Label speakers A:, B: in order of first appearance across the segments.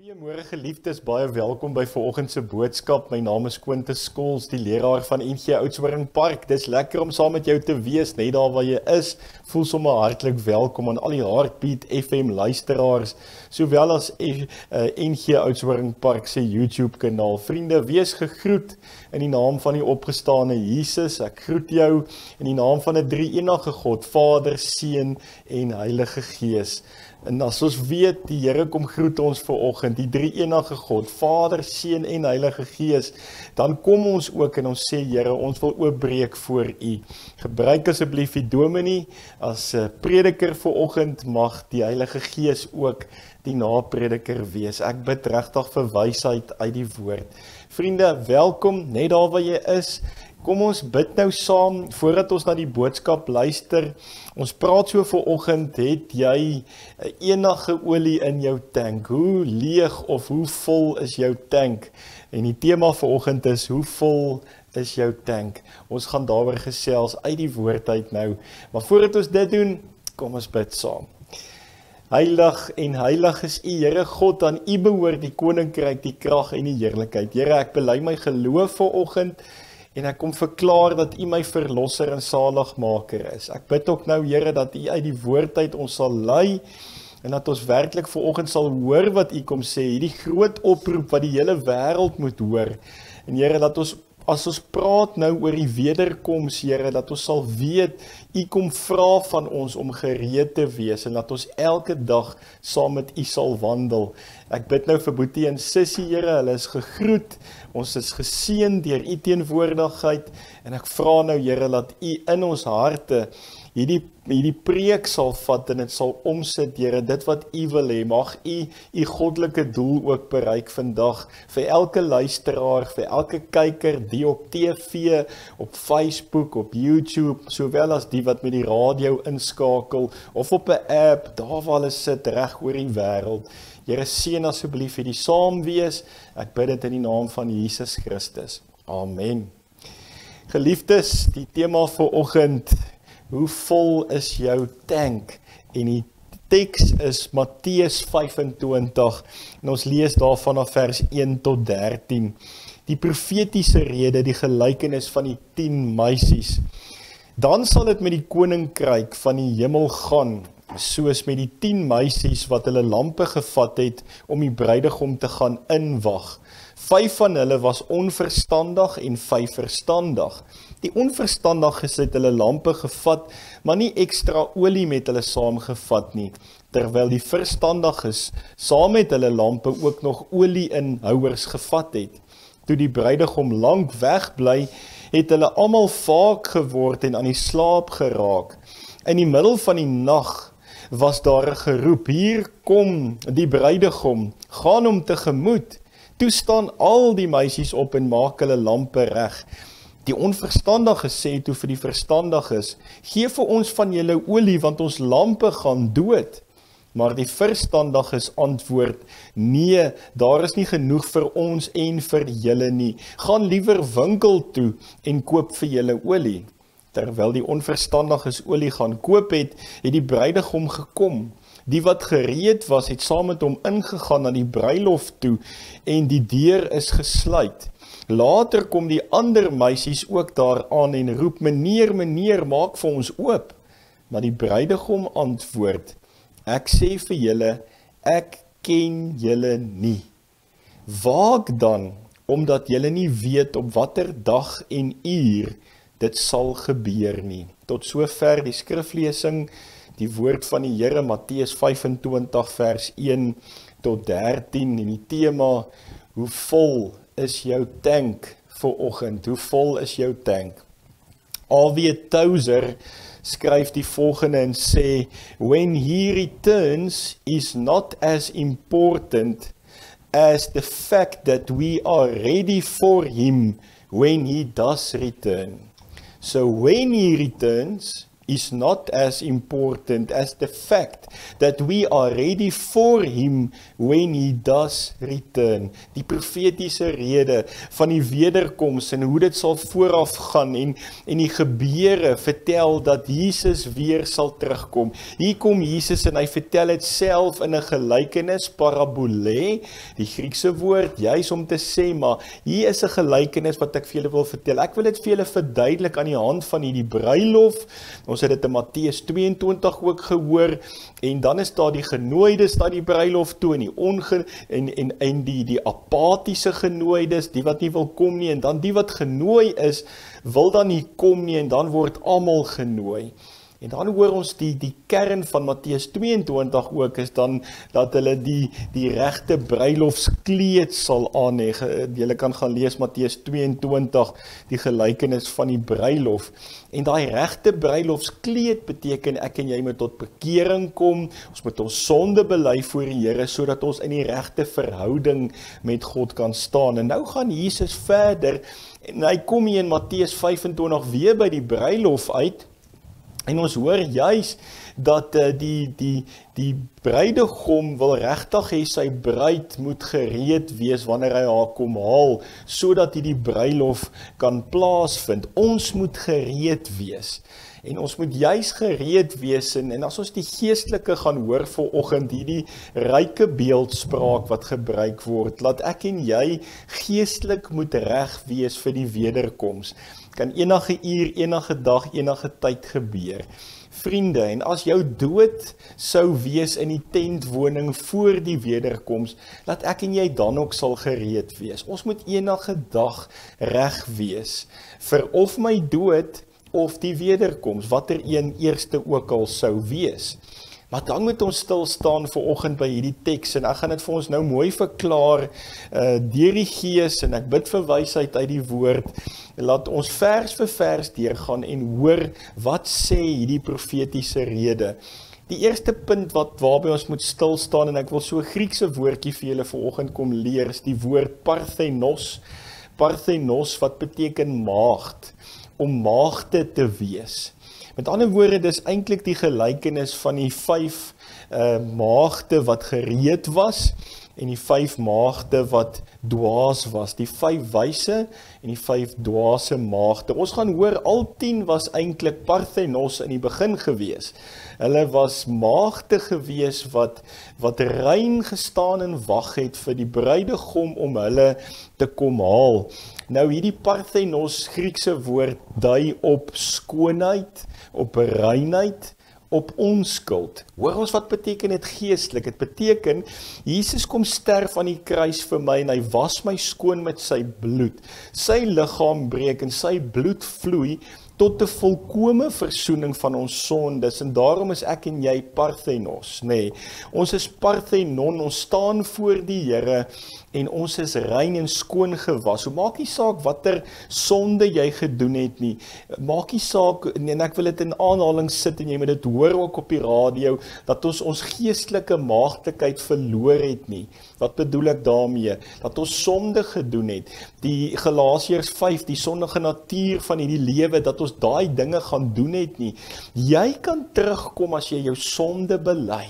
A: Goeiemôre geliefdes, baie welkom by vanoggend se boodskap. My naam is Quintus Skols, die leraar van NG Oudtshoorn Park. Dis lekker om saam met jou te wees, net daar waar jy is. Voel sommer hartlik welkom aan al die Heartbeat FM luisteraars, sowel as NG Oudtshoorn Park se YouTube kanaal. Vriende, wees gegroet in die naam van die opgestane Jesus. Ek groet jou in die naam van 'n drie-enige God, Vader, Seun en Heilige Gees. En as ons weet, die Here kom groet ons vanoggend, die drie-enige God, Vader, Seun en Heilige Gees, dan kom ons ook en ons sê, Here, ons wil oopbreek voor U. Gebruik asseblief die dominee as prediker vanoggend, mag die Heilige Gees ook die naprediker wees. Ek bid regtig vir wysheid uit die woord. Vriende, welkom, net daar waar jy is. Kom ons bid nou saam, voordat ons na die boodskap luister. Ons praat so vanoggend, het jy enige olie in jou tank? Hoe leeg of hoe vol is jou tank? En die tema vanoggend is, hoe vol is jou tank? Ons gaan daaroor gesels uit die woord uit nou. Maar voordat ons dit doen, kom ons bid saam. Heilig en heilig is U, Here God, aan U behoort die koninkryk, die krag en die heerlikheid. Here, ek bely my geloof vanoggend, en ek kom verklaar dat U my verlosser en saligmaker is. Ek bid ook nou, Here, dat U uit die woord uit ons sal lei, en dat ons werklik vanoggend sal hoor wat U kom sê, hierdie groot oproep wat die hele wêreld moet hoor. En Here, dat ons, as ons praat nou oor die wederkoms, Here, dat ons sal weet, U kom vra van ons om gereed te wees, en dat ons elke dag saam met U sal wandel. Ek bid nou vir Boetie en Sissie, Here, hulle is gegroet, ons is geseën deur U teenwoordigheid, en ek vra nou, Here, dat U in ons harte hierdie preek sal vat en dit sal omsit, Here, dit wat U wil hê. Mag U goddelike doel ook bereik vandag, vir elke luisteraar, vir elke kyker, die op TV, op Facebook, op YouTube, sowel as die wat met die radio inskakel, of op 'n app, daar waar hulle sit, reg oor die wêreld. Here, seën asseblief hierdie saamwees. Ek bid dit in die naam van Jesus Christus. Amen. Geliefdes, die tema vir oggend, hoe vol is jou tank? En die teks is Matteus 25, en ons lees daarvan af vers 1 tot 13. Die profetiese rede, die gelykenis van die 10 meisies. Dan sal dit met die koninkryk van die hemel gaan, soos met die 10 meisies wat hulle lampe gevat het om die bruidegom te gaan inwag. 5 van hulle was onverstandig en 5 verstandig. Die onverstandiges het hulle lampe gevat, maar nie ekstra olie met hulle saamgevat nie, terwyl die verstandiges saam met hulle lampe ook nog olieinhouers gevat het. Toe die bruidegom lank wegbly, het hulle almal vaak geword en aan die slaap geraak. In die middel van die nag was daar 'n geroep, hier kom die bruidegom, gaan hom tegemoet. Toe staan al die meisies op en maak hulle lampe reg. Die onverstandige sê toe vir die verstandiges, gee vir ons van julle olie, want ons lampe gaan dood. Maar die verstandiges antwoord, nee, daar is nie genoeg vir ons en vir julle nie. Gaan liewer winkel toe en koop vir julle olie. Terwyl die onverstandiges olie gaan koop het die bruidegom gekom. Die wat gereed was, het saam met hom ingegaan na die bruilof toe, en die deur is gesluit. Later kom die ander meisies ook daar aan en roep, meneer, meneer, maak vir ons oop. Maar die bruidegom antwoord, ek sê vir julle, ek ken julle nie. Waak dan, omdat julle nie weet op watter dag en uur dit sal gebeur nie. Tot sover die skriflesing, die woord van die Here, Matteus 25 vers 1 tot 13, en die tema, hoe vol is jou tank vanoggend? Hoe vol is jou tank? A.W. Tozer skryf die volgende en sê, when he returns is not as important as the fact that we are ready for him when he does return. So when he returns, is not as important as the fact that we are ready for him when he does return. Die profetiese rede van die wederkoms en hoe dit sal vooraf gaan en die gebeure vertel dat Jesus weer sal terugkom. Hier kom Jesus en hy vertel het self in 'n gelykenis, parabole, die Griekse woord, juis om te sê, maar hier is 'n gelykenis wat ek vir julle wil vertel. Ek wil dit vir julle verduidelik aan die hand van hierdie bruilof. Ons het dit in Matteus 22 ook gehoor, en dan is daar die genooides na die bruilof toe, en die apatiese genooides, die wat nie wil kom nie, en dan die wat genooi is, wil dan nie kom nie, en dan word almal genooi. En dan hoor ons die kern van Matteus 22 ook, is dan dat hulle die regte bruilofskleed sal aan hê. Julle kan gaan lees Matteus 22, die gelykenis van die bruilof. En daai regte bruilofskleed beteken ek en jy moet tot bekering kom, ons moet ons sonde bely voor die Here, sodat ons in die regte verhouding met God kan staan. En nou gaan Jesus verder, en hy kom hier in Matteus 25 weer by die bruilof uit, en ons hoor juis dat die bruidegom wil regtig hê sy bruid moet gereed wees wanneer hy haar kom haal, sodat die bruilof kan plaasvind. Ons moet gereed wees. En ons moet juis gereed wees, en as ons die geestelike gaan hoor vanoggend, hierdie ryke beeldspraak wat gebruik word, laat ek en jy geestelik moet reg wees vir die wederkoms. Kan enige uur, enige dag, enige tyd gebeur. Vriende, en as jou dood sou wees in die tentwoning voor die wederkoms, laat ek en jy dan ook sal gereed wees. Ons moet enige dag reg wees vir of my dood of die wederkoms, watter een eerste ook al sou wees. Maar dan moet ons stil staan vanoggend by hierdie teks, en ek gaan dit vir ons nou mooi verklaar deur die Gees, en ek bid vir wysheid uit die woord. Laat ons vers vir vers deurgaan en hoor wat sê hierdie profetiese rede. Die eerste punt waarby ons moet stil staan, en ek wil so 'n Griekse woordjie vir julle vanoggend kom leer, is die woord parthenos. Parthenos wat beteken maagd, om maagde te wees. Met ander woorde, dis eintlik die gelykenis van die 5 maagde wat gereed was, en die 5 maagde wat dwaas was, die 5 wyse en die 5 dwaase maagde. Ons gaan hoor, al 10 was eintlik parthenos in die begin gewees. Hulle was maagde gewees wat rein gestaan en wag het vir die bruidegom om hulle te kom haal. Nou hierdie parthenos Griekse woord dui op skoonheid, op reinheid, op onskuld. Hoor ons wat beteken dit geestelik? Dit beteken, Jesus kom sterf aan die kruis vir my, en hy was my skoon met sy bloed. Sy liggaam breek en sy bloed vloei tot 'n volkome versoening van ons sondes, en daarom is ek en jy parthenos, nee. Ons is parthenon, ons staan voor die Here, en ons is rein en skoon gewas. So maak nie saak watter sonde jy gedoen het nie, maak nie saak, en ek wil dit in aanhaling sit, en jy moet dit hoor ook op die radio, dat ons geestelike maagdelikheid verloor het nie. Wat bedoel ek daarmee? Dat ons sonde gedoen het. Die Galasiërs 5, die sondige natuur van hierdie lewe, dat ons daai dinge gaan doen het nie. Jy kan terugkom as jy jou sonde bely.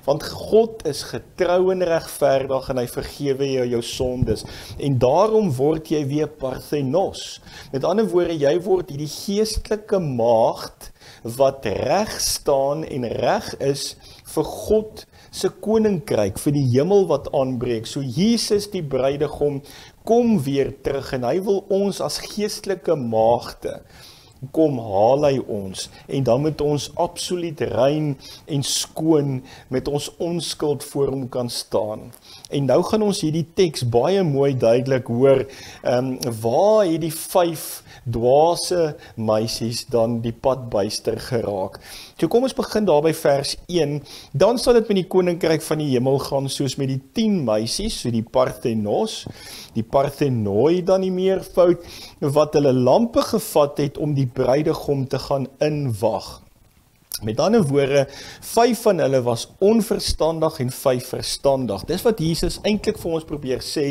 A: Want God is getrou en regverdig, en hy vergewe jou sondes. En daarom word jy weer parthenos. Met ander woorde, jy word hierdie geestelike maagd wat reg staan en reg is vir God se koninkryk, vir die hemel wat aanbreek. So Jesus die bruidegom kom weer terug, en hy wil ons as geestelike maagde kom haal hy ons, en dan moet ons absoluut rein en skoon met ons onskuld voor hom kan staan. En nou gaan ons hierdie teks baie mooi duidelik hoor, waar het die 5 dwaase meisies dan die pad byster geraak. So kom ons begin daar by vers 1, dan sal dit met die koninkryk van die hemel gaan soos met die 10 meisies, so die parthenos, die parthenoi dan nie meer fout, wat hulle lampe gevat het om die bruidegom te gaan inwag. Met ander woorde, 5 van hulle was onverstandig en 5 verstandig. Dis wat Jesus eintlik vir ons probeer sê.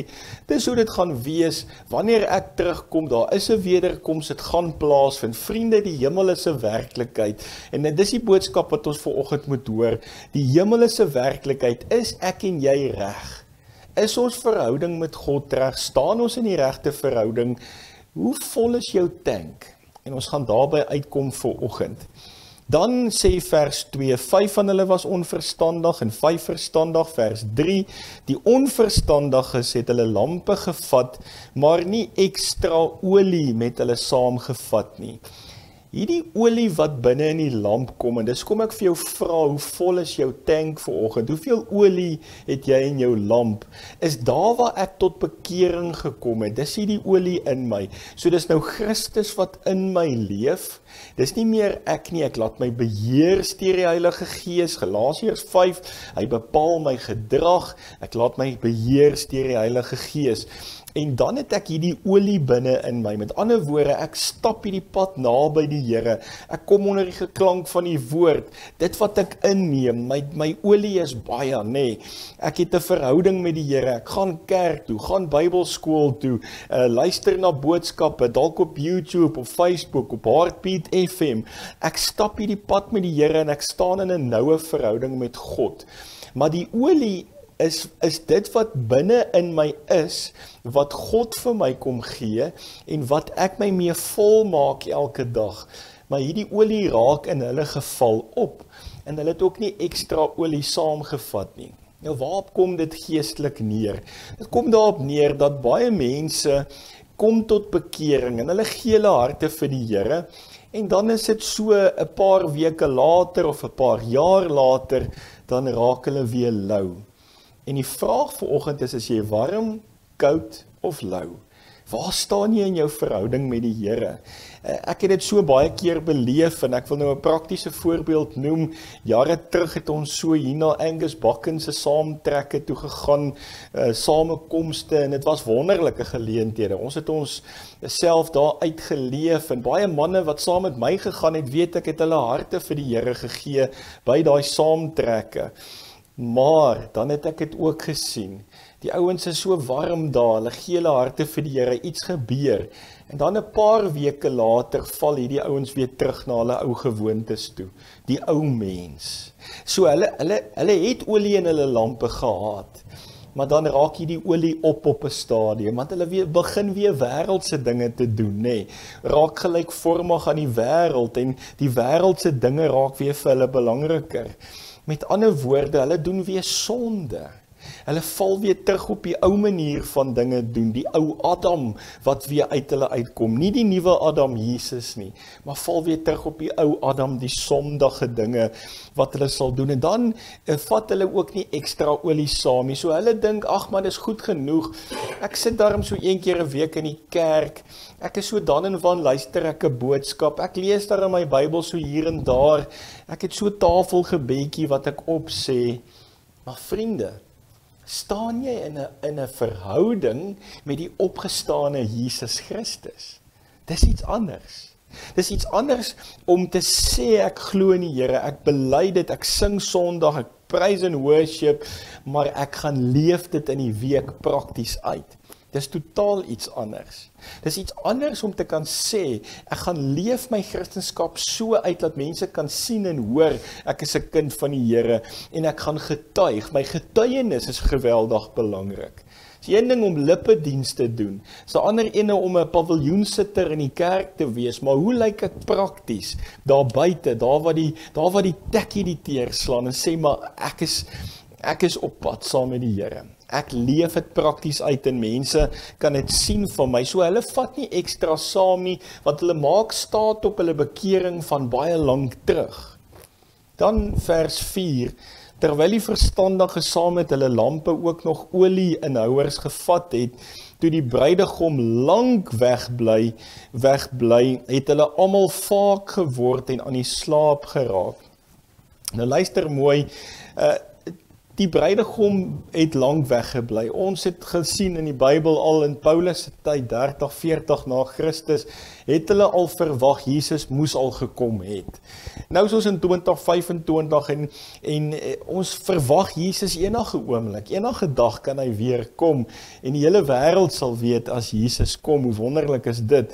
A: Dis hoe dit gaan wees wanneer ek terugkom. Daar is 'n wederkoms, dit gaan plaasvind. Vriende, die hemel is 'n werklikheid. En dis die boodskap wat ons vanoggend moet hoor. Die hemel is 'n werklikheid. Is ek en jy reg? Is ons verhouding met God reg? Staan ons in die regte verhouding? Hoe vol is jou tank? En ons gaan daarby uitkom vanoggend. Dan sê vers 2, 5 van hulle was onverstandig en 5 verstandig, vers 3, die onverstandiges het hulle lampe gevat, maar nie ekstra olie met hulle saamgevat nie. Hierdie olie wat binne in die lamp kom, en dis kom ek vir jou vra, hoe vol is jou tank vanoggend? Hoeveel olie het jy in jou lamp? Is daar waar ek tot bekering gekom het? Dis hierdie olie in my. So dis nou Christus wat in my leef. Dis nie meer ek nie, ek laat my beheer deur die Heilige Gees. Galasiërs 5, hy bepaal my gedrag, ek laat my beheer deur die Heilige Gees. En dan het ek hierdie olie binne in my. Met ander woorde, ek stap hierdie pad naby die Here. Ek kom onder die geklank van die woord. Dit wat ek inneem, my olie is baie, nee. Ek het 'n verhouding met die Here. Ek gaan kerk toe, gaan Bybelskool toe, luister na boodskappe, dalk op YouTube, op Facebook, op Heartbeat FM. Ek stap hierdie pad met die Here en ek staan in 'n noue verhouding met God. Maar die olie is dit wat binne in my is, wat God vir my kom gee, en wat ek my mee vol maak elke dag. Maar hierdie olie raak in hulle geval op, en hulle het ook nie ekstra olie saamgevat nie. Nou waarop kom dit geestelik neer? Dit kom daarop neer dat baie mense kom tot bekering, en hulle gee hulle harte vir die Here, en dan is dit so 'n paar weke later, of 'n paar jaar later, dan raak hulle weer lou. En die vraag vanoggend is jy warm, koud of lou? Waar staan jy in jou verhouding met die Here? Ek het dit so baie keer beleef, en ek wil nou 'n praktiese voorbeeld noem. Jare terug het ons so hier na Angus Bakken se saamtrekke toe gegaan, samekomste, en dit was wonderlike geleenthede. Ons het ons self daar uitgeleef, en baie manne wat saam met my gegaan het, weet ek het hulle harte vir die Here gegee by daai saamtrekke. Maar, dan het ek dit ook gesien, die ouens is so warm daar, hulle gee hulle harte vir die Here, iets gebeur, en dan 'n paar weke later val hierdie ouens weer terug na hulle ou gewoontes toe, die ou mens. So hulle het olie in hulle lampe gehad, maar dan raak hierdie olie op 'n stadium, want hulle begin weer wêreldse dinge te doen, nê. Raak gelykvormig aan die wêreld, en die wêreldse dinge raak weer vir hulle belangriker. Met ander woorde, hulle doen weer sonde. Hulle val weer terug op die ou manier van dinge doen, die ou Adam wat weer uit hulle uitkom. Nie die nuwe Adam Jesus nie, maar val weer terug op die ou Adam, die sondige dinge wat hulle sal doen. En dan vat hulle ook nie ekstra olie saam nie. So hulle dink, ag maar dis goed genoeg. Ek sit daarom so 1 keer 'n week in die kerk. Ek is so dan en van luister ek 'n boodskap. Ek lees daar in my Bybel so hier en daar. Ek het so 'n tafelgebedjie wat ek opsê. Maar vriende, staan jy in 'n verhouding met die opgestane Jesus Christus? Dis iets anders. Dis iets anders om te sê ek glo in die Here, ek bely dit, ek sing Sondag, ek praise and worship, maar ek gaan leef dit in die week prakties uit. Dis totaal iets anders. Dis iets anders om te kan sê, ek gaan leef my Christendom so uit, dat mense kan sien en hoor, ek is 'n kind van die Here, en ek gaan getuig. My getuienis is geweldig belangrik. Dis een ding om lippediens te doen, dis 'n ander ene om 'n paviljoensitter in die kerk te wees, maar hoe lyk ek prakties, daar buite, daar waar die tekkie die teer slaan, en sê maar, ek is op pad saam met die Here. Ek leef dit prakties uit, en mense kan dit sien van my. So hulle vat nie ekstra saam nie, want hulle maak staat op hulle bekering van baie lank terug. Dan vers 4, terwyl die verstandige saam met hulle lampe ook nog olie-inhouers gevat het, toe die bruidegom lank wegbly, het hulle almal vaak geword en aan die slaap geraak. Nou luister mooi, Die bruidegom het lank weggebly. Ons het gesien in die Bybel al in Paulus se tyd 30, 40 na Christus, het hulle al verwag Jesus moes al gekom het. Nou is ons in 2025 en ons verwag Jesus enige oomblik, enige dag kan hy weer kom en die hele wêreld sal weet as Jesus kom. Hoe wonderlik is dit?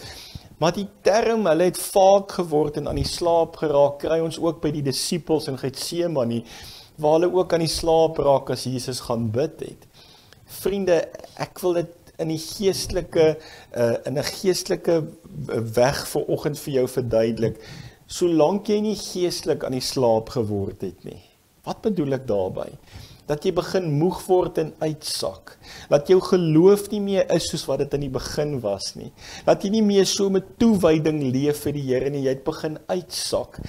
A: Maar die term, hulle het vaak geword en aan die slaap geraak, kry ons ook by die disippels in Getsemane, waar hulle ook aan die slaap raak as Jesus gaan bid het. Vriende, ek wil dit in die geestelike, in 'n geestelike weg vanoggend vir jou verduidelik, solank jy nie geestelik aan die slaap geword het nie. Wat bedoel ek daarby? Dat jy begin moeg word en uitsak. Dat jou geloof nie meer is soos wat dit in die begin was nie. Dat jy nie meer so met toewyding leef vir die Here nie, jy het begin uitsak.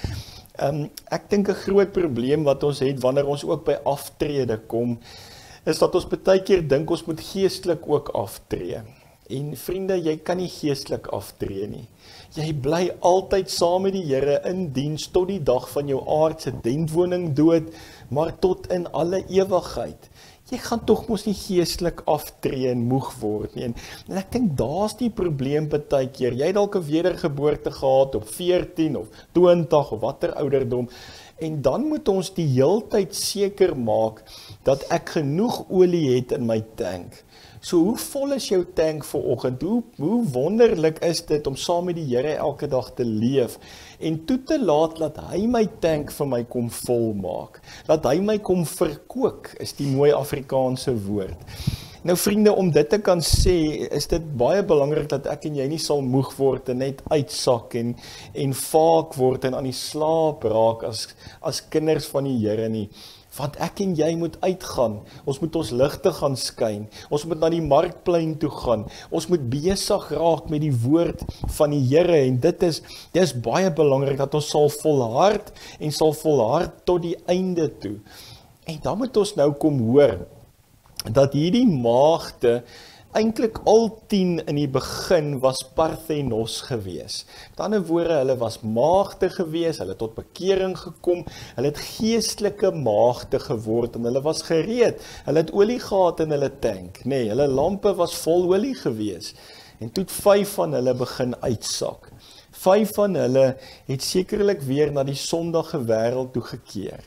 A: Ek dink 'n groot probleem wat ons het wanneer ons ook by aftrede kom, is dat ons baie keer dink ons moet geestelik ook aftree. En vriende, jy kan nie geestelik aftree nie. Jy bly altyd saam met die Here in diens tot die dag van jou aardse dentwoning dood, maar tot in alle ewigheid. Jy gaan tog mos nie geestelik aftree en moeg word nie. En ek dink daar's die probleem baie keer. Jy het dalk 'n wedergeboorte gehad op 14 of 20 of watter ouderdom. En dan moet ons die heeltyd seker maak dat ek genoeg olie het in my tank. So hoe vol is jou tank vanoggend? Hoe wonderlik is dit om saam met die Here elke dag te leef en toe te laat dat hy my tank vir my kom vol maak. Dat hy my kom verkook, is die mooi Afrikaanse woord. Nou vriende, om dit te kan sê, is dit baie belangrik dat ek en jy nie sal moeg word en net uitsak en vaak word en aan die slaap raak as kinders van die Here nie. Want ek en jy moet uitgaan, ons moet ons ligte gaan skyn, ons moet na die markplein toe gaan, ons moet besig raak met die woord van die Here en dit is baie belangrik dat ons sal volhard en sal volhard tot die einde toe. En dan moet ons nou kom hoor, dat hierdie maagde eintlik al 10 in die begin was Parthenos gewees. Met ander woorde, hulle was maagde gewees, hulle het tot bekering gekom, hulle het geestelike maagde geword en hulle was gereed. Hulle het olie gehad in hulle tank, nee, hulle lampe was vol olie gewees. En toe het 5 van hulle begin uitsak. 5 van hulle het sekerlik weer na die sondige wêreld toe gekeer.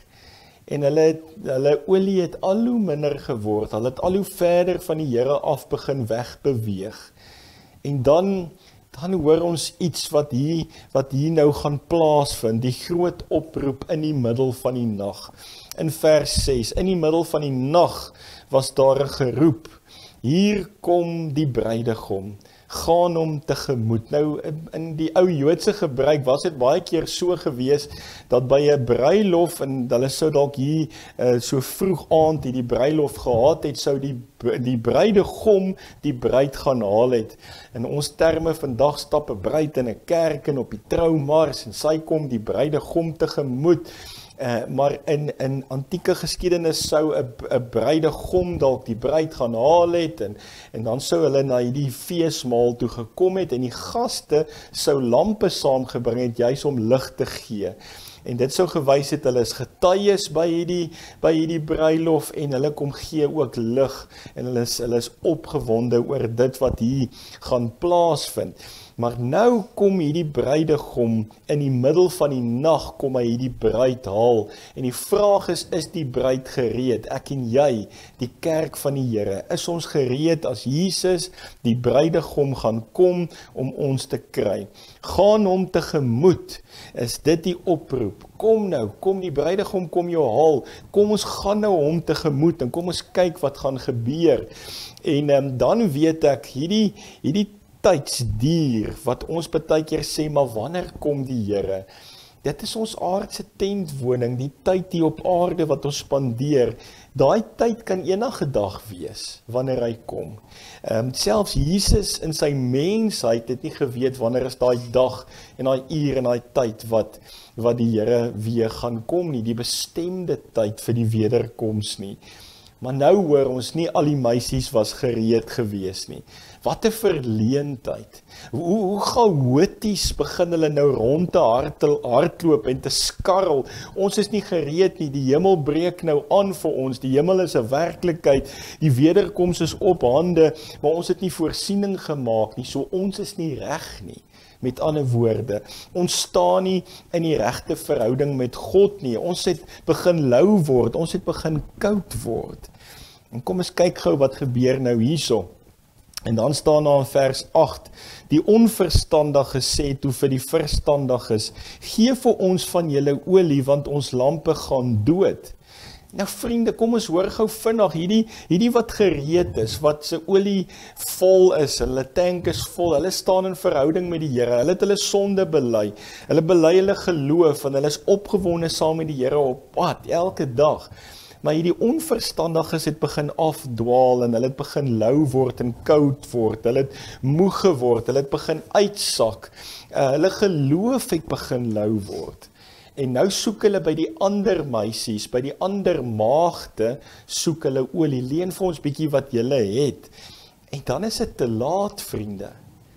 A: En hulle olie het al hoe minder geword, hulle het al hoe verder van die Here af begin wegbeweeg. En dan hoor ons iets wat hier nou gaan plaasvind, die groot oproep in die middel van die nag. In vers 6, in die middel van die nag was daar 'n geroep, hier kom die bruidegom, gaan hom tegemoet. Nou, in die ou Joodse gebruik was dit baie keer so gewees, dat by 'n bruilof, en hulle sou dalk hier so vroeg aand die bruilof gehad het, sou die bruidegom die bruid gaan haal het. In ons terme vandag stap 'n bruid in 'n kerk en op die troumars, en sy kom die bruidegom tegemoet. Maar in antieke geskiedenis sou 'n bruidegom dalk die bruid gaan haal het en dan sou hulle na hierdie feesmaal toe gekom het en die gaste sou lampe saamgebring het juis om lig te gee. En dit sou gewys het hulle is getuies by hierdie bruilof en hulle kom gee ook lig en hulle is opgewonde oor dit wat hier gaan plaasvind. Maar nou kom hierdie bruidegom in die middel van die nag kom hy hierdie bruid haal. En die vraag is die bruid gereed? Ek en jy, die kerk van die Here, is ons gereed as Jesus, die bruidegom gaan kom om ons te kry? Gaan hom tegemoet, is dit die oproep. Kom nou, kom die bruidegom kom jou haal. Kom ons gaan nou hom tegemoet en kom ons kyk wat gaan gebeur. En dan weet ek, hierdie tydsdier, wat ons baie keer sê, maar wanneer kom die Here? Dit is ons aardse tentwoning, die tyd hier op aarde wat ons spandeer. Daai tyd kan enige dag wees, wanneer hy kom. Selfs Jesus in sy mensheid het nie geweet wanneer is daai dag en daai uur en daai tyd wat die Here weer gaan kom nie, die bestemde tyd vir die wederkoms nie. Maar nou hoor ons nie al die meisies was gereed gewees nie. Wat 'n verleentheid. Hoe chaoties begin hulle nou rond te hardloop en te skarrel. Ons is nie gereed nie, die hemel breek nou aan vir ons, die hemel is 'n werklikheid, die wederkoms is op hande, maar ons het nie voorsiening gemaak nie, so ons is nie reg nie. Met ander woorde, ons staan nie in die regte verhouding met God nie, ons het begin lou word, ons het begin koud word. En kom ons kyk gou wat gebeur nou hierso. En dan staan daar in vers 8, die onverstandige sê toe vir die verstandiges, gee vir ons van julle olie, want ons lampe gaan dood. Nou vriende, kom ons hoor gou vinnig, hierdie wat gereed is, wat se olie vol is, hulle tank is vol, hulle staan in verhouding met die Here, hulle het hulle sonde bely, hulle bely hulle geloof, en hulle is opgewonde saam met die Here op pad, elke dag. Maar hierdie onverstandiges het begin afdwaal, en hulle het begin lou word en koud word, hulle het moeg geword, hulle het begin uitsak, hulle geloof het begin lou word. En nou soek hulle by die ander meisies, by die ander maagde, soek hulle olie, leen vir ons bietjie wat julle het. En dan is dit te laat, vriende.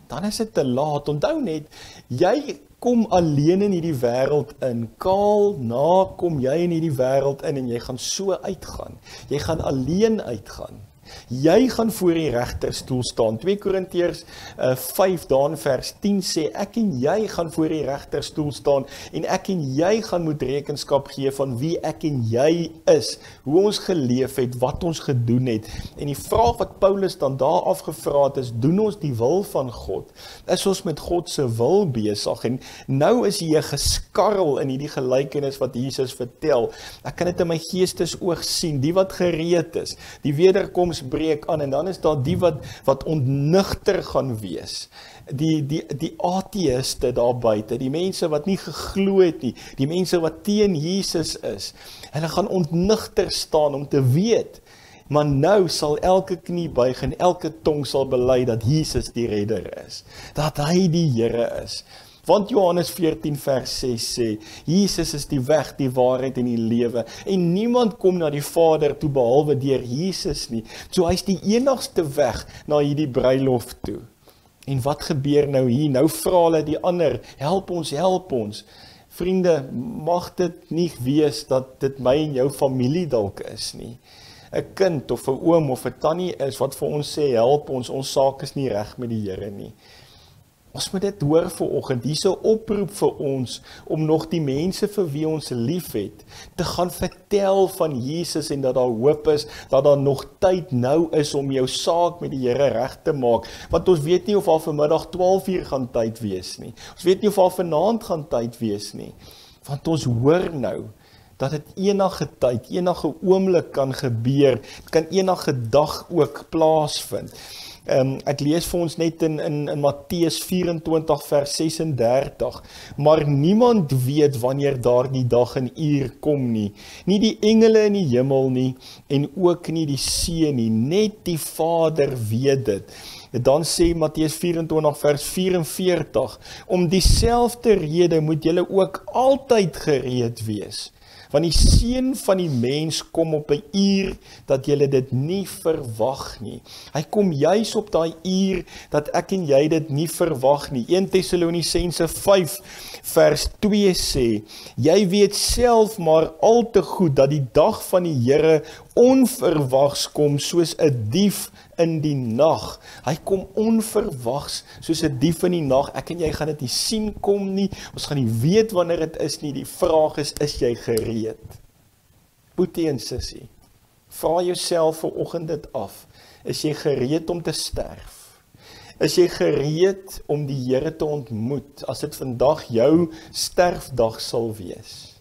A: Dan is dit te laat. Onthou net, jy kom alleen in hierdie wêreld in. Kaal na kom jy in hierdie wêreld in en jy gaan so uitgaan. Jy gaan alleen uitgaan. Jy gaan voor die regterstoel staan. 2 Korintiërs 5 daar in vers 10 sê, ek en jy gaan voor die regterstoel staan, en ek en jy gaan moet rekenskap gee van wie ek en jy is, hoe ons geleef het, wat ons gedoen het. En die vraag wat Paulus dan daar afgevra het is, doen ons die wil van God? Is ons met God se wil besig? En nou is hier 'n geskarrel in hierdie gelykenis wat Jesus vertel. Ek kan dit in my geestesoog sien, die wat gereed is, die wederkoms breek aan, en dan is daar die wat ontnugter gaan wees, die ateïste daar buite, die mense wat nie geglo het nie, die mense wat teen Jesus is, hulle gaan ontnugter staan om te weet, maar nou sal elke knie buig en elke tong sal bely dat Jesus die redder is, dat hy die Here is. Want Johannes 14 vers 6 sê, Jesus is die weg, die waarheid en die lewe, en niemand kom na die Vader toe behalwe deur Jesus nie. So hy is die enigste weg na hierdie bruilof toe. En wat gebeur nou hier? Nou vra hulle die ander, help ons, help ons. Vriende, mag dit nie wees dat dit my en jou familie dalk is nie. 'n kind of 'n oom of 'n tannie is wat vir ons sê, help ons saak is nie reg met die Here nie. Ons moet dit hoor vanoggend, hier is 'n oproep vir ons, om nog die mense vir wie ons lief het, te gaan vertel van Jesus en dat daar hoop is, dat daar nog tyd nou is om jou saak met die Here reg te maak, want ons weet nie of al vanmiddag 12 uur gaan tyd wees nie, ons weet nie of al vanaand gaan tyd wees nie, want ons hoor nou, dat dit enige tyd, enige oomblik kan gebeur, het kan enige dag ook plaasvind. Ek lees vir ons net in Matteus 24 vers 36, maar niemand weet wanneer daardie dag en uur kom nie, nie die engele in die hemel nie, en ook nie die seun nie, net die Vader weet dit. Dan sê Matteus 24 vers 44, om dieselfde rede moet julle ook altyd gereed wees, want die seun van die mens kom op 'n uur dat julle dit nie verwag nie. Hy kom juis op daai uur dat ek en jy dit nie verwag nie. 1 Tessalonisense 5 vers 2 sê, jy weet self maar al te goed dat die dag van die Here onverwags kom soos 'n dief in die nag. Hy kom onverwags soos 'n dief in die nag. Ek en jy gaan dit nie sien kom nie. Ons gaan nie weet wanneer dit is nie. Die vraag is jy gereed? Boetie en sussie, vra jouself vanoggend dit af. Is jy gereed om te sterf? Is jy gereed om die Here te ontmoet as dit vandag jou sterfdag sal wees?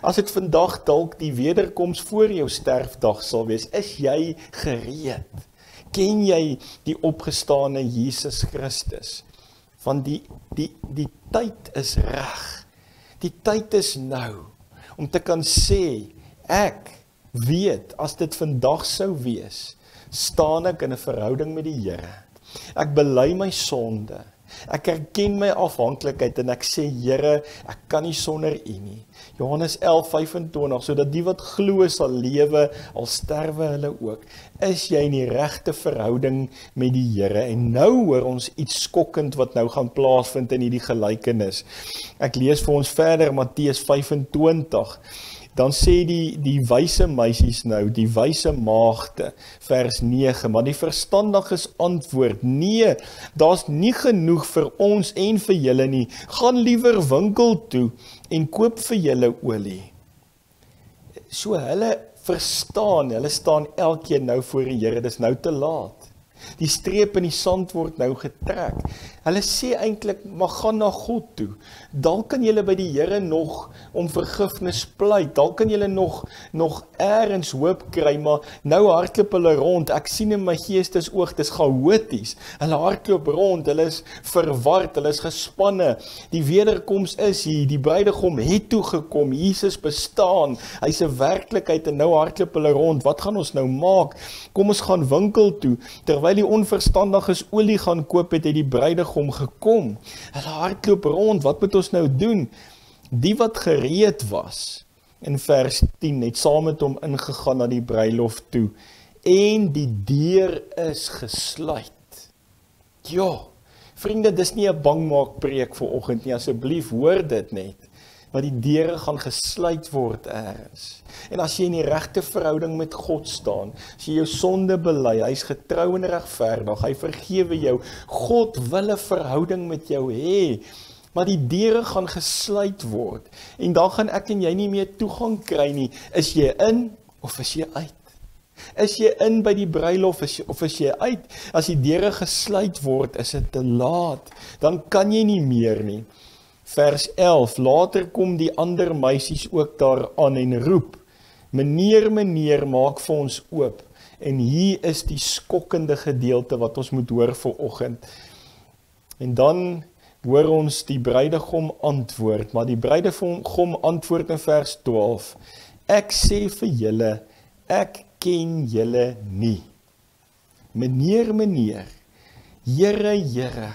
A: As dit vandag dalk die wederkoms voor jou sterfdag sal wees, is jy gereed? Ken jy die opgestane Jesus Christus? Want die tyd is reg. Die tyd is nou om te kan sê, ek weet, as dit vandag sou wees, staan ek in 'n verhouding met die Here. Ek bely my sonde. Ek erken my afhanklikheid en ek sê, Here, ek kan nie sonder U nie. Johannes 11:25, sodat die wat glo sal lewe, al sterwe hulle ook. Is jy in die regte verhouding met die Here? En nou hoor ons iets skokkend wat nou gaan plaasvind in hierdie gelykenis. Ek lees vir ons verder Matteus 25. Dan sê die wyse meisies nou, die wyse maagde, vers 9, maar die verstandiges antwoord, nee, daar's nie genoeg vir ons en vir julle nie, gaan liewer winkel toe en koop vir julle olie. So hulle verstaan, hulle staan elkeen nou voor die Here, dis nou te laat. Die streep in die sand word nou getrek. Hulle sê eintlik, maar gaan na God toe. Dalk kan julle by die Here nog om vergifnis pleit. Dalk kan julle nog eers hoop kry, maar nou hardloop hulle rond. Ek sien in my geestesoog, dis chaoties. Hulle hardloop rond, hulle is verward, hulle is gespanne. Die wederkoms is hier, die bruidegom het toegekom, Jesus bestaan. Hy's 'n werklikheid en nou hardloop hulle rond. Wat gaan ons nou maak? Kom ons gaan winkel toe. Terwyl die onverstandiges olie gaan koop, het die bruidegom gekom. Hulle hardloop rond, wat moet ons nou doen? Die wat gereed was, in vers 10, het saam met hom ingegaan na die bruilof toe, en die deur is gesluit. Ja, vriende, dis nie 'n bangmaakpreek vanoggend nie, asseblief hoor dit net. Maar die deure gaan gesluit word eers. En as jy in die regte verhouding met God staan, as jy jou sonde bely, hy is getrou en regverdig, hy vergewe jou, God wil 'n verhouding met jou hê, maar die deure gaan gesluit word, en dan gaan ek en jy nie meer toegang kry nie. Is jy in, of is jy uit? Is jy in by die bruilof, of is jy uit? As die deure gesluit word, is dit te laat, dan kan jy nie meer nie. Vers 11, later kom die ander meisies ook daar aan en roep, meneer, maak vir ons oop. En hier is die skokkende gedeelte wat ons moet hoor vanoggend. En dan hoor ons die bruidegom antwoord, maar die bruidegom antwoord in vers 12, ek sê vir julle, ek ken julle nie. Meneer, Here,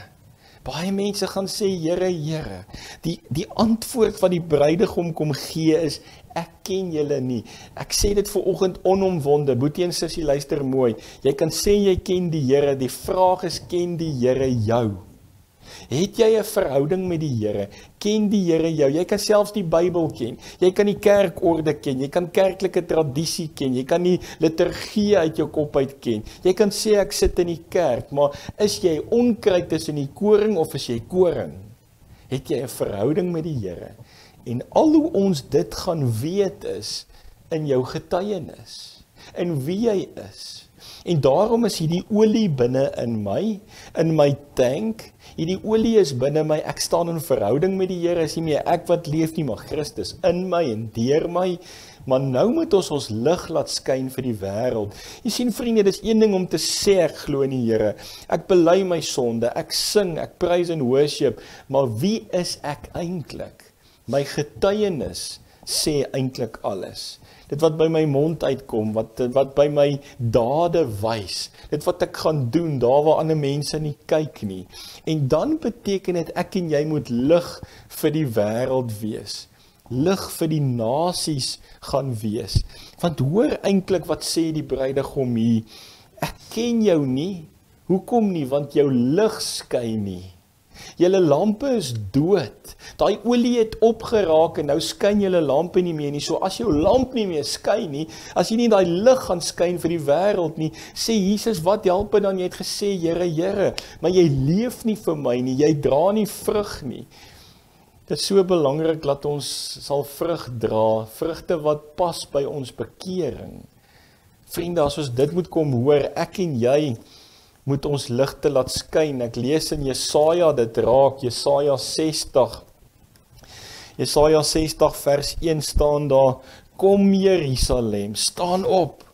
A: baie mense gaan sê, Here. Die antwoord wat die bruidegom kom gee is, ek ken julle nie. Ek sê dit vanoggend onomwonde, boetie en sussie, luister mooi. Jy kan sê jy ken die Here, die vraag is, ken die Here jou? Het jy 'n verhouding met die Here? Ken die Here jou? Jy kan selfs die Bybel ken. Jy kan die kerkorde ken. Jy kan kerklike tradisie ken. Jy kan die liturgie uit jou kop uit ken. Jy kan sê ek sit in die kerk, maar is jy onkruid tussen die koring of is jy koring? Het jy 'n verhouding met die Here? En al hoe ons dit gaan weet is in jou getuienis, in wie jy is. En daarom is hierdie olie binne in my tank, hierdie olie is binne my, ek staan in verhouding met die Here, is nie meer ek wat leef nie, maar Christus in my en deur my, maar nou moet ons lig laat skyn vir die wêreld. Jy sien vriende, dis een ding om te sê ek glo in die Here, ek bely my sonde, ek sing, ek prys en worship, maar wie is ek eintlik? My getuienis sê eintlik alles. Dit wat by my mond uitkom, wat by my dade wys, dit wat ek gaan doen, daar waar ander mense nie kyk nie. En dan beteken dit ek en jy moet lig vir die wêreld wees. Lig vir die nasies gaan wees. Want hoor eintlik wat sê die bruidegom hier, ek ken jou nie. Hoekom nie? Want jou lig skyn nie. Julle lampe is dood. Daai olie het opgeraak en nou skyn julle lampe nie meer nie. So as jou lamp nie meer skyn nie, as jy nie daai lig gaan skyn vir die wêreld nie, sê Jesus, wat help dit dan? Jy het gesê, Here, maar jy leef nie vir my nie, jy dra nie vrug nie. Dit is so belangrik dat ons sal vrug dra, vrugte wat pas by ons bekering. Vriende, as ons dit moet kom hoor, ek en jy moet ons ligte laat skyn. Ek lees in Jesaja dit raak, Jesaja 60 vers 1 staan daar, kom Jerusalem, staan op,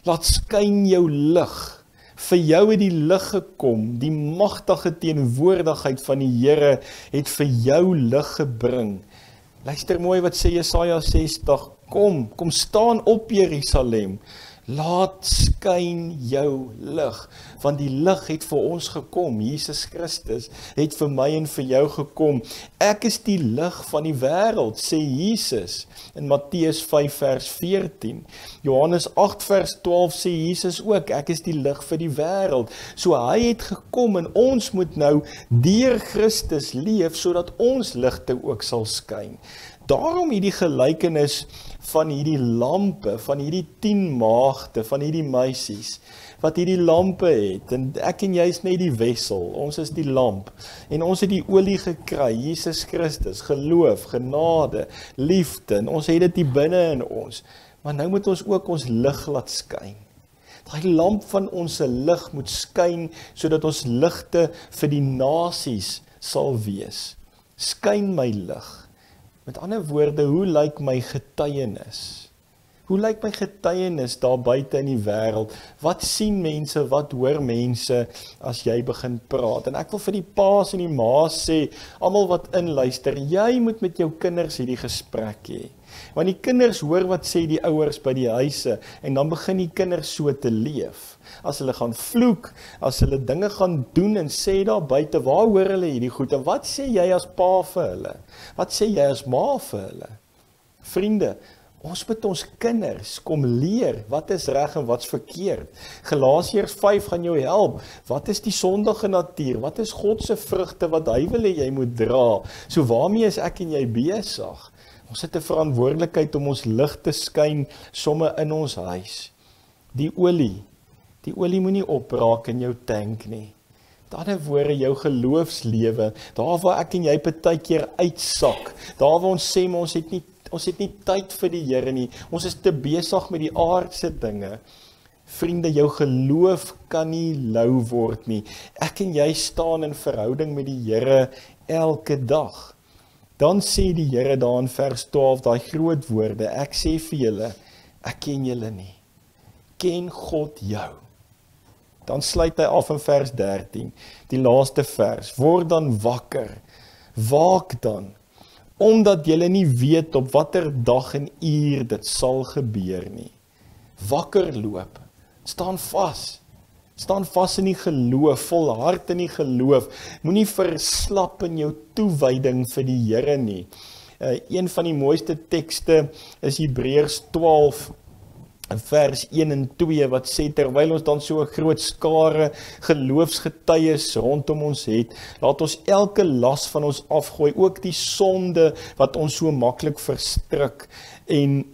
A: laat skyn jou lig. Vir jou het die lig gekom, die magtige teenwoordigheid van die Here het vir jou lig gebring. Luister mooi wat sê Jesaja 60, kom staan op Jerusalem. Laat skyn jou lig, want die lig het vir ons gekom. Jesus Christus het vir my en vir jou gekom. Ek is die lig van die wêreld, sê Jesus in Matteus 5 vers 14. Johannes 8 vers 12 sê Jesus ook, ek is die lig vir die wêreld. So hy het gekom en ons moet nou deur Christus leef, sodat ons ligte ook sal skyn. Daarom hierdie gelykenis van hierdie lampe, van hierdie 10 maagde, van hierdie meisies, wat hierdie lampe het, en ek en jy is net die wessel, ons is die lamp, en ons het die olie gekry, Jesus Christus, geloof, genade, liefde, en ons het dit hier binne in ons, maar nou moet ons ook ons lig laat skyn. Die lamp van ons lig moet skyn, sodat ons ligte vir die nasies sal wees. Skyn my lig. Met ander woorde, hoe lyk my getuienis? Hoe lyk my getuienis daar buite in die wêreld? Wat sien mense, wat hoor mense as jy begin praat? En ek wil vir die paas en die maas sê, almal wat inluister, jy moet met jou kinders hierdie gesprek hê. Want die kinders hoor wat sê die ouers by die huise, en dan begin die kinders so te leef. As hulle gaan vloek, as hulle dinge gaan doen en sê daar buite, waar hoor hulle hierdie goed? En wat sê jy as pa vir hulle? Wat sê jy as ma vir hulle? Vriende, ons moet ons kinders kom leer, wat is reg en wat's verkeerd. Galasiërs 5 gaan jou help. Wat is die sondige natuur? Wat is God se vrugte wat hy wil hê jy moet dra? So waarmee is ek en jy besig? Ons het 'n verantwoordelikheid om ons lig te skyn somme in ons huis. Die olie moenie opraak in jou tank nie. Met ander woorde, jou geloofslewe, daar waar ek en jy partykeer uitsak, daar waar ons sê, maar ons het nie tyd vir die Here nie, ons is te besig met die aardse dinge. Vriende, jou geloof kan nie lou word nie. Ek en jy staan in verhouding met die Here elke dag. Dan sê die Here daar in vers 12, daai groot woorde, ek sê vir julle, ek ken julle nie. Ken God jou? Dan sluit hy af in vers 13, die laaste vers, word dan wakker, waak dan, omdat julle nie weet op watter dag en uur dit sal gebeur nie. Wakker loop, staan vas in die geloof, volhard in die geloof, moenie verslap in jou toewyding vir die Here nie. Een van die mooiste tekste is Hebreërs 12, vers 1 en 2, wat sê, terwyl ons dan so 'n groot skare geloofsgetuies rondom ons het, laat ons elke las van ons afgooi, ook die sonde wat ons so maklik verstrik, en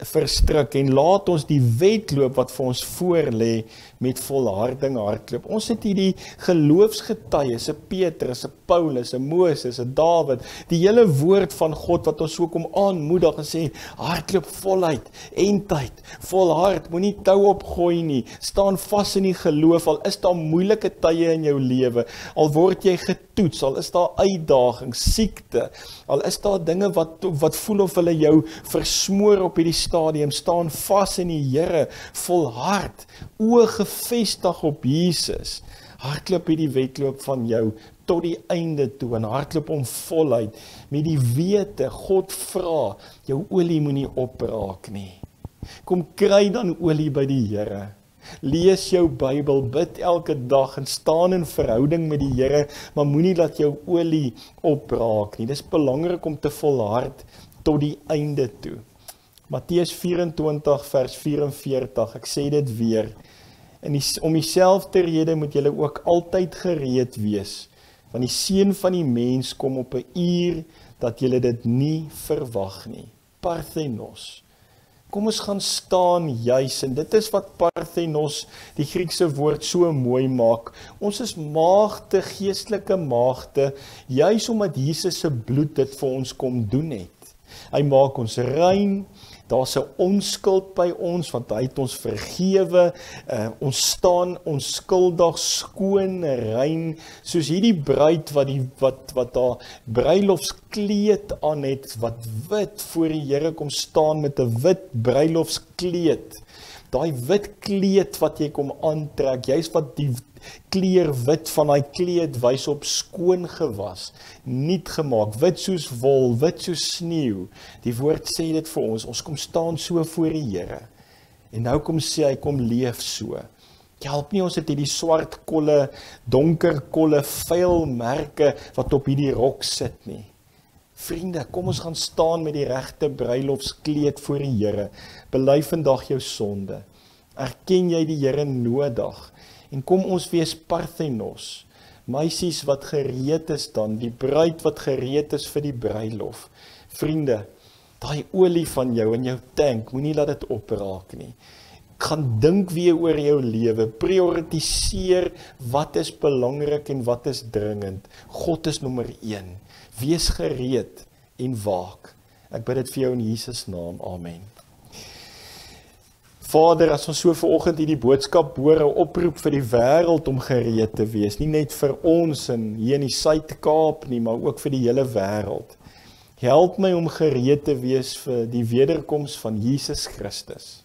A: laat ons die wedloop wat vir ons voorlê met volharding hardloop. Ons het hier die geloofsgetuies, 'n Petrus, 'n Paulus, 'n Moses, 'n Dawid, die hele woord van God wat ons so kom aanmoedig en sê, hardloop voluit, eindtyd, volhard, moenie tou opgooi nie, staan vas in die geloof, al is daar moeilike tye in jou lewe, al word jy getoets, al is daar uitdagings, siekte, al is daar dinge wat voel of hulle jou versmoor op hierdie stadium, staan vas in die Here, volhard, oë gefestig op Jesus, hardloop hierdie wedloop van jou tot die einde toe, en hardloop hom voluit, met die wete, God vra, jou olie moenie opraak nie. Kom kry dan olie by die Here, lees jou Bybel, bid elke dag, en staan in verhouding met die Here, maar moenie laat jou olie opraak nie. Dit is belangrik om te volhard tot die einde toe. Matteus 24 vers 44, ek sê dit weer, om dieselfde rede moet julle ook altyd gereed wees, want die seun van die mens kom op 'n uur, dat julle dit nie verwag nie. Parthenos. Kom ons gaan staan juis, en dit is wat Parthenos, die Griekse woord, so mooi maak. Ons is maagde, geestelike maagde, juis omdat Jesus se bloed dit vir ons kom doen het. Hy maak ons rein, daar's 'n onskuld by ons, want hy het ons vergewe, ons staan onskuldig, skoon, rein, soos hierdie bruid wat haar bruilofskleed aan het, wat wit voor die Here kom staan met 'n wit bruilofskleed. Daai wit kleed wat jy kom aantrek, juist wat die kleur wit van daai kleed wys op skoon gewas, nuut gemaak, wit soos wol, wit soos sneeu. Die woord sê dit vir ons, ons kom staan so voor die Here. En nou kom sê hy, kom leef so. Help nie ons het hierdie swart kolle, donker kolle, vuil merke wat op hierdie rok sit nie. Vriende, kom ons gaan staan met die regte bruilofskleed voor die Here. Bely vandag jou sonde. Erken jy die Here nodig? En kom ons wees Parthenos, meisies wat gereed is dan, die bruid wat gereed is vir die bruilof. Vriende, daai olie van jou in jou tank, moenie laat dit opraak nie. Gaan dink weer oor jou lewe, prioritiseer wat is belangrik en wat is dringend. God is nommer 1. Wees gereed en waak. Ek bid dit vir jou in Jesus naam. Amen. Vader, as ons so vanoggend hierdie boodskap hoor, 'n oproep vir die wêreld om gereed te wees, nie net vir ons hier in die Suid-Kaap nie, maar ook vir die hele wêreld. Help my om gereed te wees vir die wederkoms van Jesus Christus.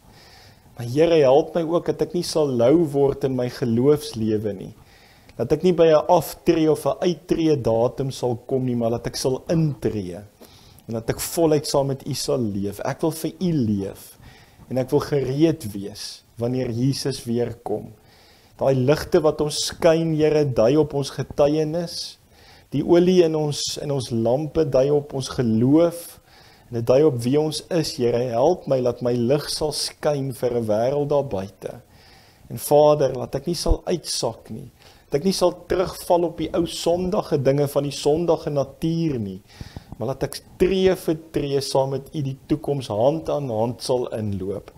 A: Maar Here, help my ook dat ek nie sal lou word in my geloofslewe nie. Dat ek nie by 'n aftree of 'n uittree datum sal kom nie, maar dat ek sal intree. En dat ek voluit saam met U sal leef. Ek wil vir U leef. En ek wil gereed wees wanneer Jesus weer kom. Daai ligte wat ons skyn, Here, dui op ons getuienis. Die olie in ons lampe dui op ons geloof. En dit dui op wie ons is, Here. Help my dat my lig sal skyn vir 'n wêreld daar buite. En Vader, laat ek nie sal uitsak nie. Dat ek nie sal terugval op die ou sondige dinge van die sondige natuur nie. Maar dat ek tree vir tree saam met U die toekoms hand aan hand sal inloop.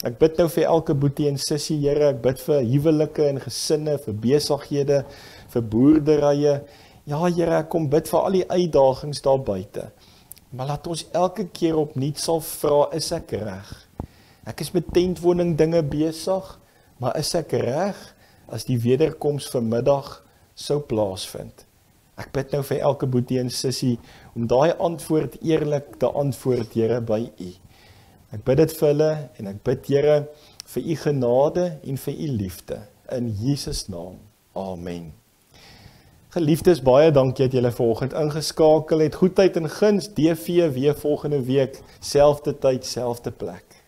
A: Ek bid nou vir elke boetie en sussie, Here, ek bid vir huwelike en gesinne, vir besighede, vir boerderye. Ja, Here, ek kom bid vir al die uitdagings daar buite. Maar laat ons elke keer opnuut sal vra, is ek reg? Ek is met tentwoning dinge besig, maar is ek reg as die wederkoms vanmiddag sou plaasvind? Ek bid nou vir elke boetie en sussie om daai antwoord eerlik te antwoord, Here, by U. Ek bid dit vir hulle en ek bid, Here, vir U genade en vir U liefde. In Jesus naam. Amen. Geliefdes, baie dankie dat julle vanoggend ingeskakel het. Goedheid en guns, DV weer volgende week, selfde tyd, selfde plek.